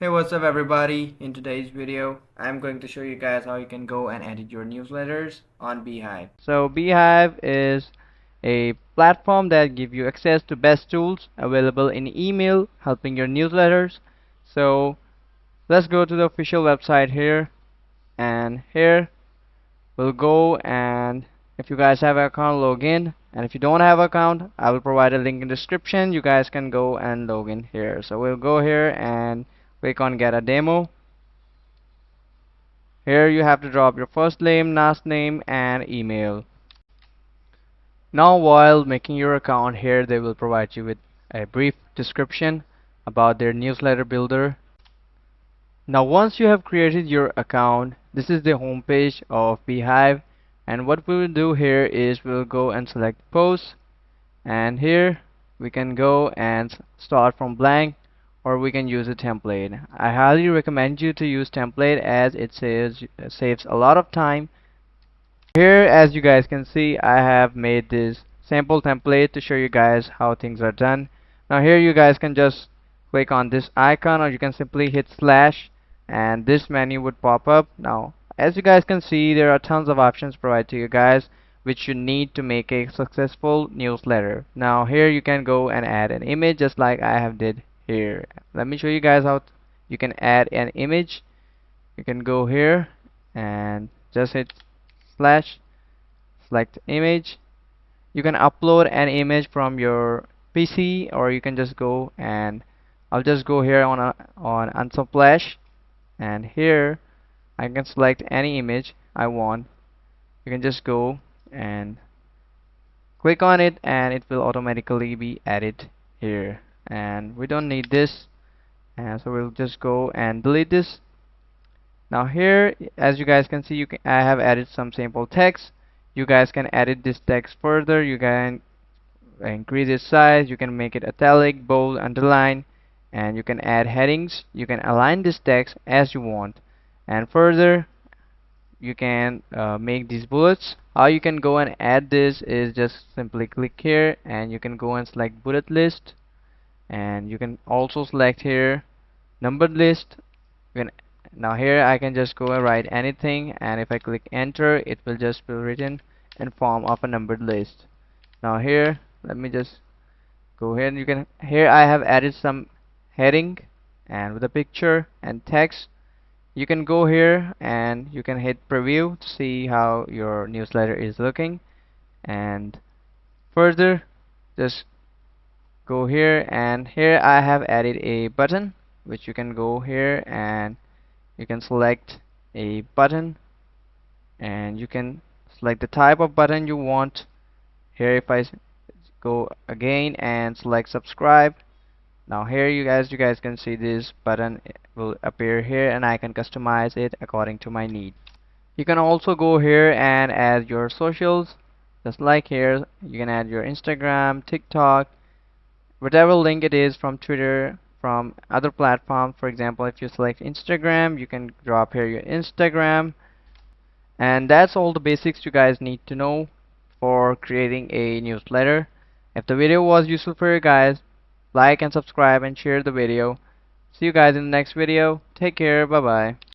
Hey, what's up everybody? In today's video, I'm going to show you guys how you can go and edit your newsletters on Beehiiv. So Beehiiv is a platform that gives you access to best tools available in email, helping your newsletters. So let's go to the official website here, and here we'll go, and if you guys have an account, log in, and if you don't have an account, I will provide a link in the description. You guys can go and log in here. So we'll go here and click on get a demo. Here you have to drop your first name, last name, and email. Now while making your account here, they will provide you with a brief description about their newsletter builder. Now once you have created your account, this is the home page of Beehiiv, and what we will do here is we'll go and select post, and here we can go and start from blank, or we can use a template. I highly recommend you to use template as it saves a lot of time. Here, as you guys can see, I have made this sample template to show you guys how things are done. Now here you guys can just click on this icon, or you can simply hit slash and this menu would pop up. Now as you guys can see, there are tons of options provided to you guys which you need to make a successful newsletter. Now here you can go and add an image just like I have did here. Let me show you guys how you can add an image. You can go here and just hit slash, select image. You can upload an image from your PC, or you can just go and I'll just go here on Unsplash, and here I can select any image I want. You can just go and click on it and it will automatically be added here, and we don't need this, and so we'll just go and delete this. Now here, as you guys can see, I have added some sample text. You guys can edit this text further. You can increase its size. You can make it italic, bold, underline, and you can add headings. You can align this text as you want, and further you can make these bullets. How you can go and add this is just simply click here and you can go and select bullet list, and you can also select here numbered list. You can Now here I can just go and write anything, and if I click enter, it will just be written in form of a numbered list. Now here, let me just go here, and here I have added some heading and with a picture and text. You can go here and you can hit preview to see how your newsletter is looking, and further just go here, and here I have added a button which you can go here and you can select a button, and you can select the type of button you want. Here if I go again and select subscribe, now here you guys can see this button will appear here, and I can customize it according to my need. You can also go here and add your socials, just like here you can add your Instagram, TikTok, whatever link it is from Twitter, from other platforms. For example, if you select Instagram, you can drop here your Instagram. And that's all the basics you guys need to know for creating a newsletter. If the video was useful for you guys, like and subscribe and share the video. See you guys in the next video. Take care. Bye bye.